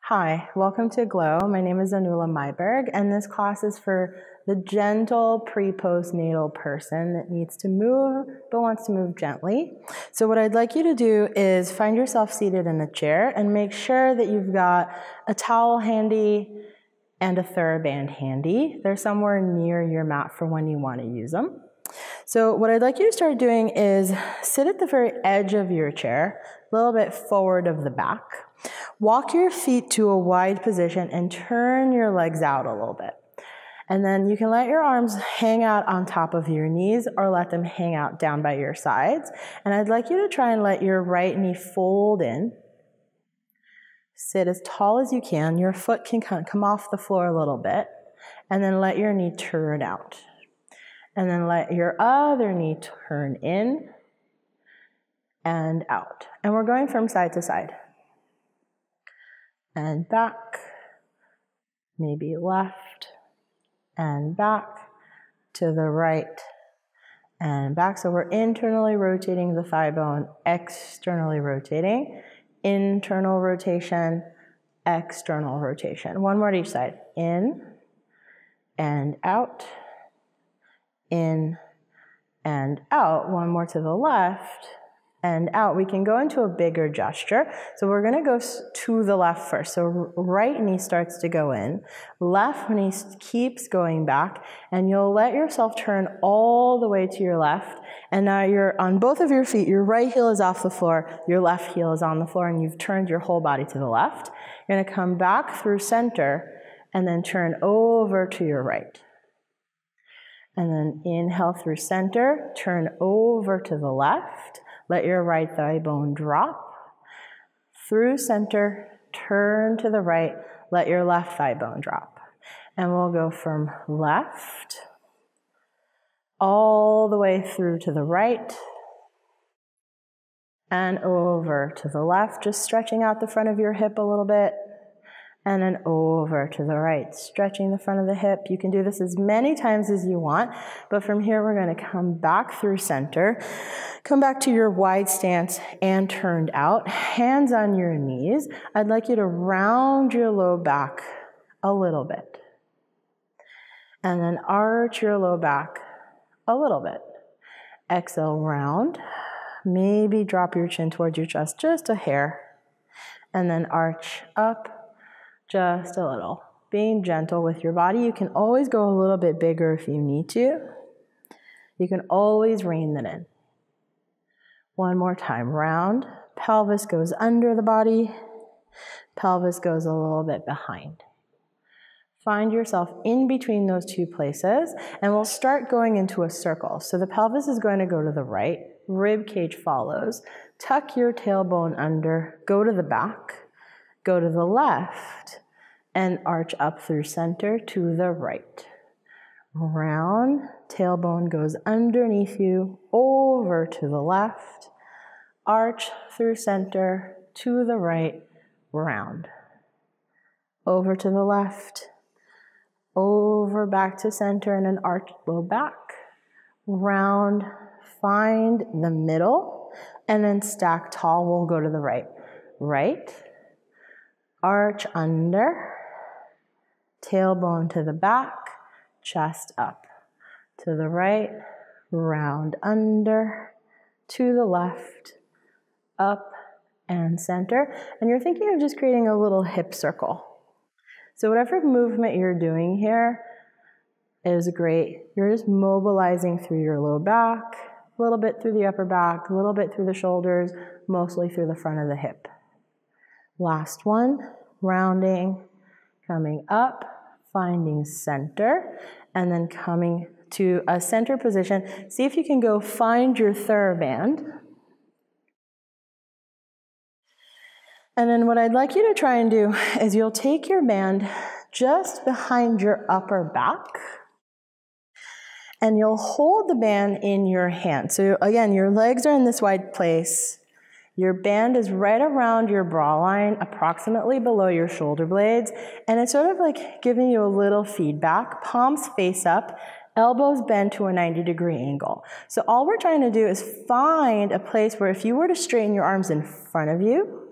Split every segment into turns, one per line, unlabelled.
Hi, welcome to Glow. My name is Anula Maiberg, and this class is for the gentle pre-postnatal person that needs to move but wants to move gently. So what I'd like you to do is find yourself seated in a chair and make sure that you've got a towel handy and a TheraBand handy. They're somewhere near your mat for when you want to use them. So what I'd like you to start doing is sit at the very edge of your chair, a little bit forward of the back. Walk your feet to a wide position and turn your legs out a little bit. And then you can let your arms hang out on top of your knees or let them hang out down by your sides. And I'd like you to try and let your right knee fold in. Sit as tall as you can. Your foot can kind of come off the floor a little bit. And then let your knee turn out. And then let your other knee turn in and out. And we're going from side to side. And back, maybe left, and back, to the right, and back. So we're internally rotating the thigh bone, externally rotating, internal rotation, external rotation. One more at each side. In and out, in and out. One more to the left and out. We can go into a bigger gesture. So we're going to go to the left first. So right knee starts to go in, left knee keeps going back, and you'll let yourself turn all the way to your left. And now you're on both of your feet. Your right heel is off the floor, your left heel is on the floor, and you've turned your whole body to the left. You're going to come back through center and then turn over to your right. And then inhale through center, turn over to the left. Let your right thigh bone drop. Through center, turn to the right. Let your left thigh bone drop. And we'll go from left all the way through to the right and over to the left, just stretching out the front of your hip a little bit. And then over to the right, stretching the front of the hip. You can do this as many times as you want, but from here we're going to come back through center, come back to your wide stance and turned out, hands on your knees. I'd like you to round your low back a little bit. And then arch your low back a little bit. Exhale, round. Maybe drop your chin towards your chest just a hair. And then arch up. Just a little. Being gentle with your body. You can always go a little bit bigger if you need to. You can always rein that in. One more time. Round. Pelvis goes under the body. Pelvis goes a little bit behind. Find yourself in between those two places, and we'll start going into a circle. So the pelvis is going to go to the right. Rib cage follows. Tuck your tailbone under. Go to the back. Go to the left and arch up through center to the right. Round, tailbone goes underneath you, over to the left, arch through center to the right, round. Over to the left, over back to center and an arch low back, round, find the middle, and then stack tall. We'll go to the right. Right. Arch under, tailbone to the back, chest up. To the right, round under, to the left, up and center. And you're thinking of just creating a little hip circle. So whatever movement you're doing here is great. You're just mobilizing through your low back, a little bit through the upper back, a little bit through the shoulders, mostly through the front of the hip. Last one, rounding, coming up, finding center, and then coming to a center position. See if you can go find your TheraBand. And then what I'd like you to try and do is you'll take your band just behind your upper back, and you'll hold the band in your hand. So again, your legs are in this wide place. Your band is right around your bra line, approximately below your shoulder blades, and it's sort of like giving you a little feedback. Palms face up, elbows bend to a 90-degree angle. So all we're trying to do is find a place where if you were to straighten your arms in front of you,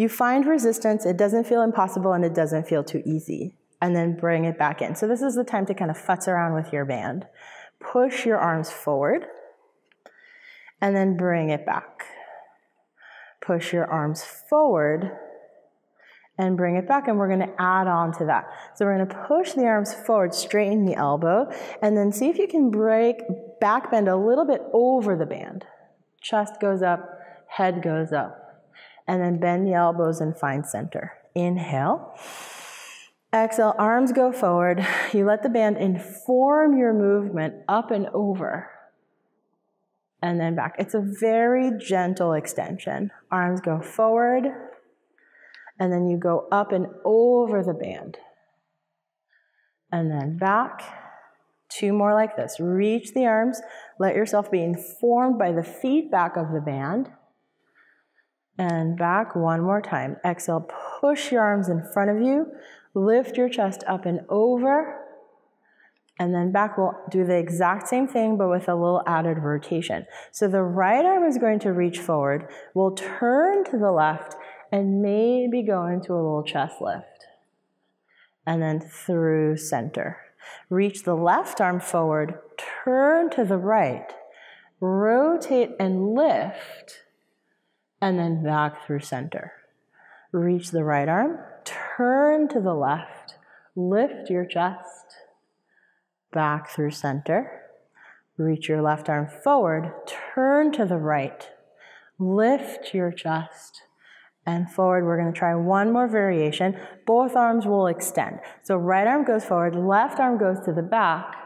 You find resistance, it doesn't feel impossible and it doesn't feel too easy. And then bring it back in. So this is the time to kind of futz around with your band. Push your arms forward and then bring it back. Push your arms forward and bring it back, and we're going to add on to that. So we're going to push the arms forward, straighten the elbow, and then see if you can back bend a little bit over the band. Chest goes up, head goes up, and then bend the elbows and find center. Inhale. Exhale, arms go forward. You let the band inform your movement up and over, and then back. It's a very gentle extension. Arms go forward, and then you go up and over the band. And then back. 2 more like this. Reach the arms. Let yourself be informed by the feedback of the band. And back 1 more time. Exhale, push your arms in front of you. Lift your chest up and over. And then back, we'll do the exact same thing, but with a little added rotation. So the right arm is going to reach forward. We'll turn to the left and maybe go into a little chest lift. And then through center. Reach the left arm forward, turn to the right, rotate and lift, and then back through center. Reach the right arm, turn to the left, lift your chest, back through center. Reach your left arm forward, turn to the right, lift your chest, and forward. We're going to try 1 more variation. Both arms will extend. So right arm goes forward, left arm goes to the back.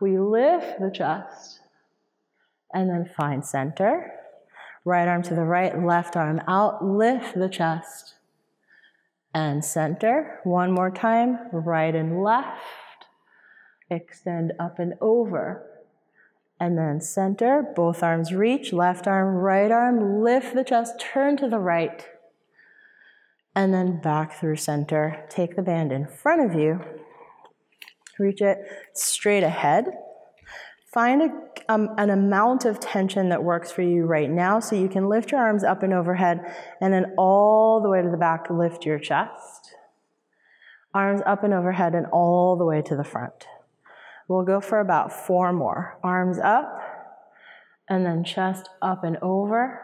We lift the chest and then find center. Right arm to the right, left arm out, lift the chest and center. 1 more time, right and left. Extend up and over. And then center, both arms reach, left arm, right arm, lift the chest, turn to the right. And then back through center. Take the band in front of you. Reach it straight ahead. Find an amount of tension that works for you right now so you can lift your arms up and overhead and then all the way to the back, lift your chest. Arms up and overhead and all the way to the front. We'll go for about 4 more. Arms up and then chest up and over.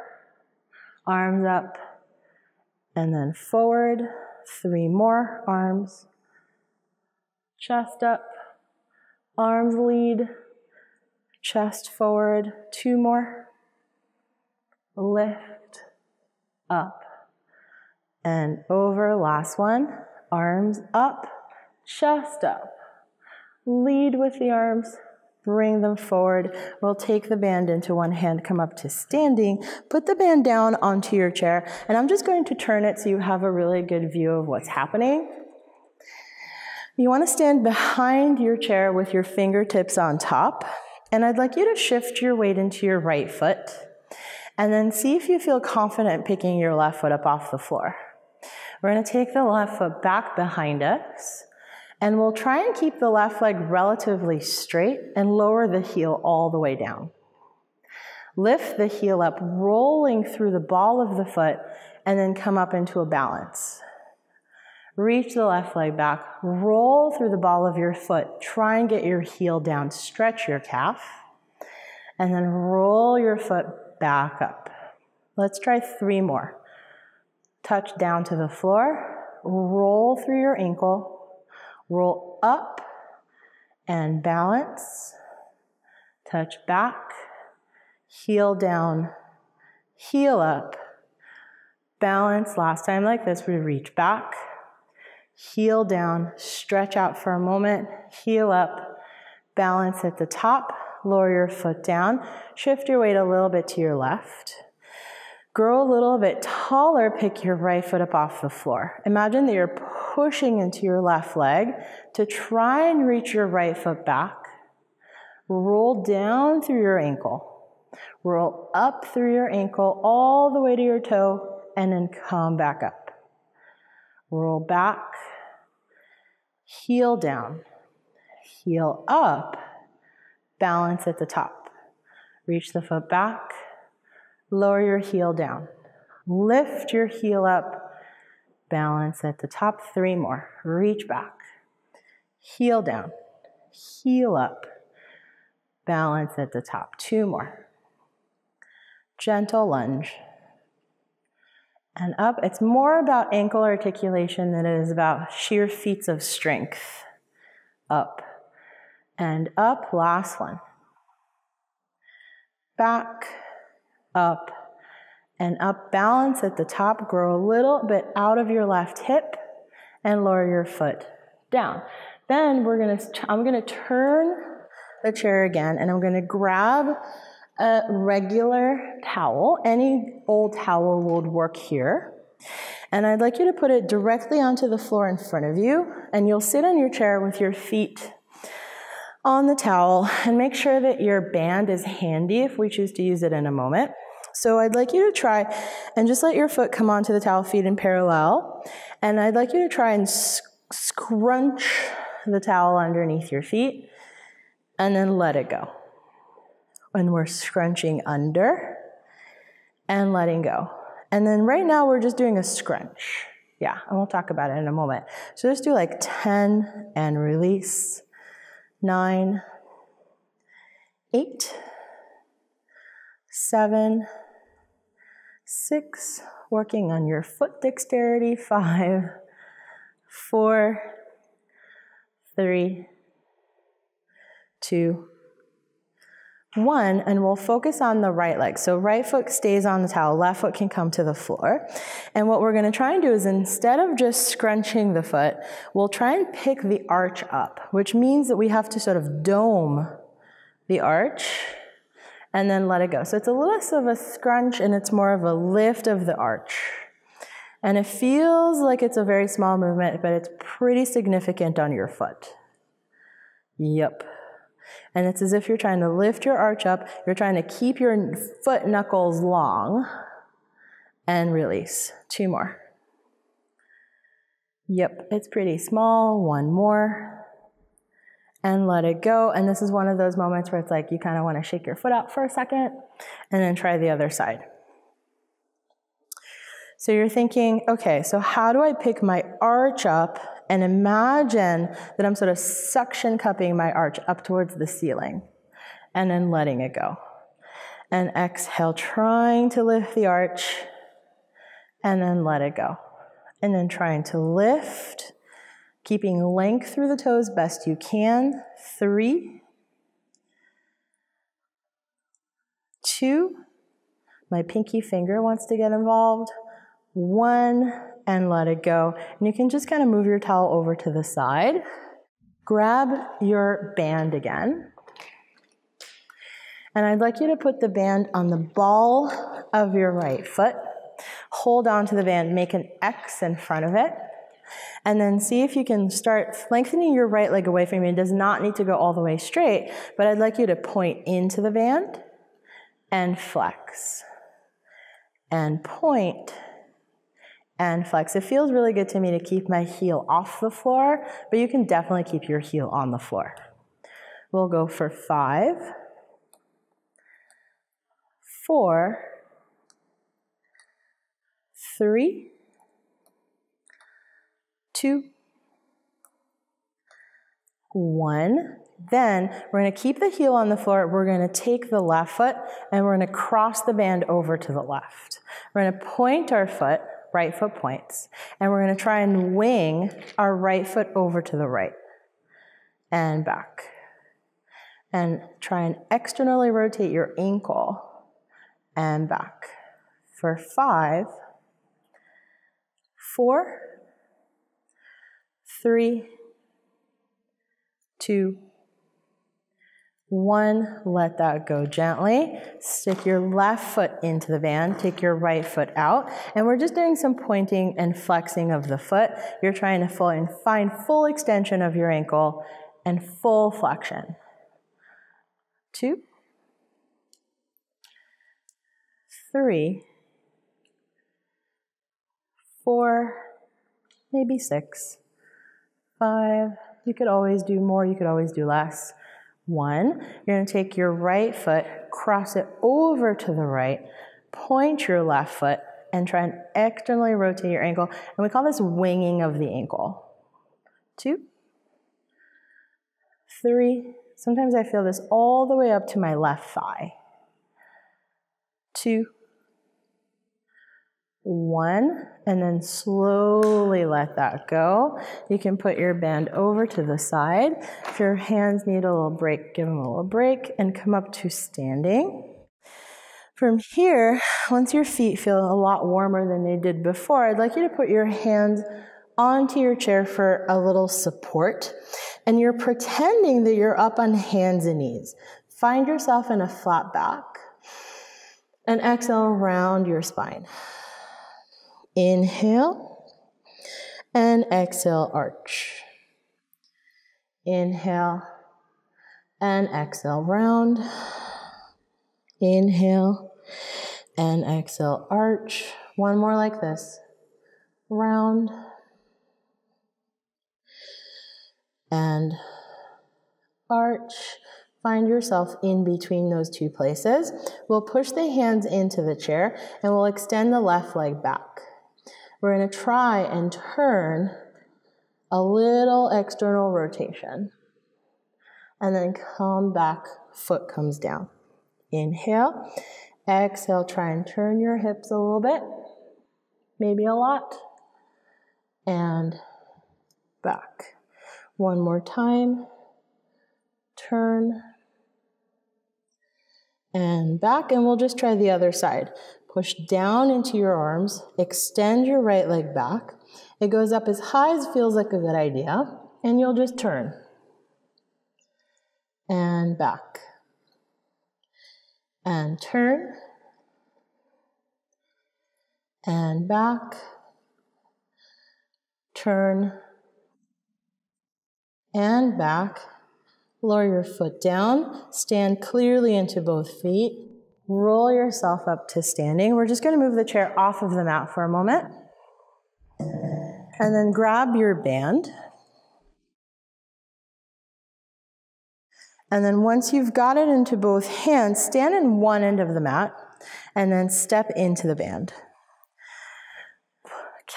Arms up. And then forward, 3 more, arms, chest up, arms lead, chest forward, 2 more, lift, up, and over, last one, arms up, chest up, lead with the arms, bring them forward. We'll take the band into one hand, come up to standing, put the band down onto your chair, and I'm just going to turn it so you have a really good view of what's happening. You want to stand behind your chair with your fingertips on top, and I'd like you to shift your weight into your right foot, and then see if you feel confident picking your left foot up off the floor. We're going to take the left foot back behind us, and we'll try and keep the left leg relatively straight and lower the heel all the way down. Lift the heel up, rolling through the ball of the foot, and then come up into a balance. Reach the left leg back, roll through the ball of your foot, try and get your heel down, stretch your calf, and then roll your foot back up. Let's try 3 more. Touch down to the floor, roll through your ankle, roll up and balance, touch back, heel down, heel up, balance. Last time like this, we reach back, heel down, stretch out for a moment, heel up, balance at the top, lower your foot down, shift your weight a little bit to your left. Grow a little bit taller, pick your right foot up off the floor. Imagine that you're pushing into your left leg to try and reach your right foot back. Roll down through your ankle. Roll up through your ankle all the way to your toe and then come back up. Roll back, heel down, heel up, balance at the top. Reach the foot back. Lower your heel down. Lift your heel up balance at the top. 3 more. Reach back. Heel down. Heel up. Balance at the top. 2 more. Gentle lunge. And up. It's more about ankle articulation than it is about sheer feats of strength. Up. And up. Last one. Back. Up. And up. Balance at the top. Grow a little bit out of your left hip and lower your foot down. Then I'm gonna turn the chair again, and I'm gonna grab a regular towel. Any old towel would work here. And I'd like you to put it directly onto the floor in front of you, and you'll sit on your chair with your feet on the towel, and make sure that your band is handy if we choose to use it in a moment. So I'd like you to try and just let your foot come onto the towel, feet in parallel, and I'd like you to try and scrunch the towel underneath your feet, and then let it go. And we're scrunching under and letting go. And then right now we're just doing a scrunch. Yeah, and we'll talk about it in a moment. So just do like 10 and release. 9, 8, 7, 6, working on your foot dexterity. 5, 4, 3, 2, 1, and we'll focus on the right leg. So right foot stays on the towel, left foot can come to the floor. And what we're gonna try and do is, instead of just scrunching the foot, we'll try and pick the arch up, which means that we have to sort of dome the arch and then let it go. So it's a less of a scrunch and it's more of a lift of the arch. And it feels like it's a very small movement, but it's pretty significant on your foot. Yep. And it's as if you're trying to lift your arch up, you're trying to keep your foot knuckles long, and release. 2 more. Yep, it's pretty small. 1 more. And let it go. And this is one of those moments where it's like you kind of want to shake your foot out for a second, and then try the other side. So you're thinking, okay, so how do I pick my arch up and imagine that I'm sort of suction cupping my arch up towards the ceiling, and then letting it go. And exhale, trying to lift the arch, and then let it go. And then trying to lift, keeping length through the toes best you can. 3, 2, my pinky finger wants to get involved. 1, and let it go. And you can just kind of move your towel over to the side. Grab your band again. And I'd like you to put the band on the ball of your right foot. Hold on to the band, make an X in front of it. And then see if you can start lengthening your right leg away from you. It does not need to go all the way straight, but I'd like you to point into the band and flex. And point and flex. It feels really good to me to keep my heel off the floor, but you can definitely keep your heel on the floor. We'll go for 5, 4, 3, 2, 1. Then we're going to keep the heel on the floor. We're going to take the left foot and we're going to cross the band over to the left. We're going to point our foot, right foot points, and we're going to try and wing our right foot over to the right and back. And try and externally rotate your ankle and back. For 5, 4, 3, 2, 1, let that go gently. Stick your left foot into the band, take your right foot out, and we're just doing some pointing and flexing of the foot. You're trying to find full extension of your ankle and full flexion. 2, 3, 4, maybe 6, 5. You could always do more, you could always do less. 1, you're going to take your right foot, cross it over to the right, point your left foot, and try and externally rotate your ankle. And we call this winging of the ankle. 2, 3. Sometimes I feel this all the way up to my left thigh. 2, 1, and then slowly let that go. You can put your band over to the side. If your hands need a little break, give them a little break and come up to standing. From here, once your feet feel a lot warmer than they did before, I'd like you to put your hands onto your chair for a little support. And you're pretending that you're up on hands and knees. Find yourself in a flat back. And exhale, round your spine. Inhale. And exhale, arch. Inhale. And exhale, round. Inhale. And exhale, arch. One more like this. Round. And arch. Find yourself in between those two places. We'll push the hands into the chair and we'll extend the left leg back. We're going to try and turn a little external rotation. And then come back, foot comes down. Inhale. Exhale, try and turn your hips a little bit. Maybe a lot. And back. One more time. Turn. And back, and we'll just try the other side. Push down into your arms, extend your right leg back. It goes up as high as feels like a good idea, and you'll just turn. And back. And turn. And back. Turn. And back. Lower your foot down, stand clearly into both feet, roll yourself up to standing. We're just going to move the chair off of the mat for a moment. And then grab your band. And then once you've got it into both hands, stand in one end of the mat and then step into the band.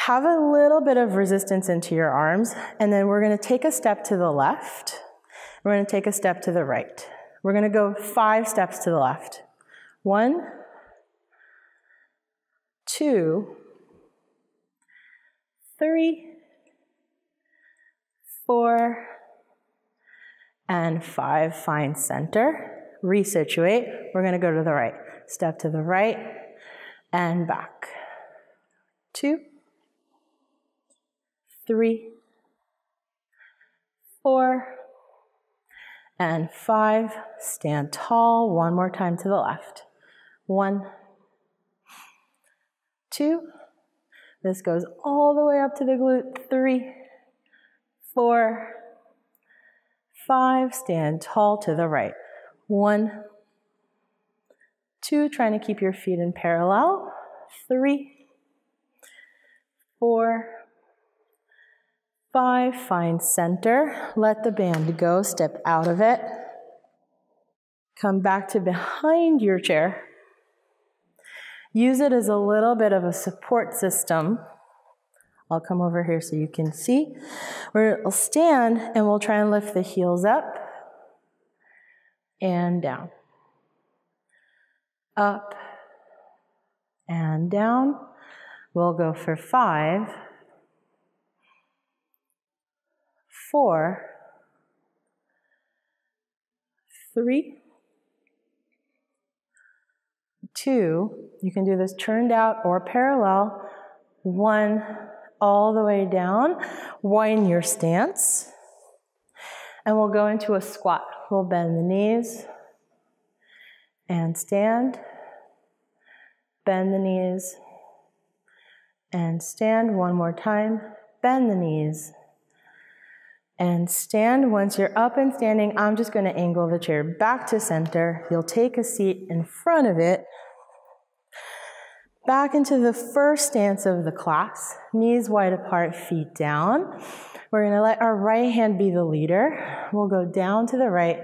Have a little bit of resistance into your arms, and then we're going to take a step to the left. We're going to take a step to the right. We're going to go 5 steps to the left. 1, 2, 3, 4, and 5. Find center. Resituate. We're going to go to the right. Step to the right and back. 2, 3, 4, and 5. Stand tall. One more time to the left. 1, 2. This goes all the way up to the glute. 3, 4, 5. Stand tall to the right. 1, 2. Trying to keep your feet in parallel. 3, 4, 5. Find center. Let the band go. Step out of it. Come back to behind your chair. Use it as a little bit of a support system. I'll come over here so you can see. We'll stand and we'll try and lift the heels up and down. Up and down. We'll go for 5, 4, 3, 2. You can do this turned out or parallel. 1, all the way down. Widen your stance. And we'll go into a squat. We'll bend the knees and stand. Bend the knees and stand. One more time. Bend the knees and stand. Once you're up and standing, I'm just going to angle the chair back to center. You'll take a seat in front of it. Back into the first stance of the class. Knees wide apart, feet down. We're going to let our right hand be the leader. We'll go down to the right,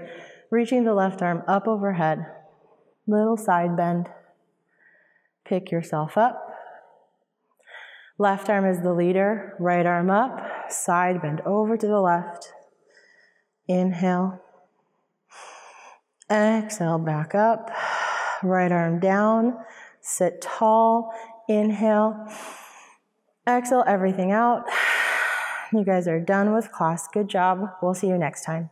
reaching the left arm up overhead. Little side bend. Pick yourself up Left arm is the leader, right arm up, side bend over to the left. Inhale. Exhale, back up. Right arm down, sit tall. Inhale. Exhale everything out. You guys are done with class. Good job. We'll see you next time.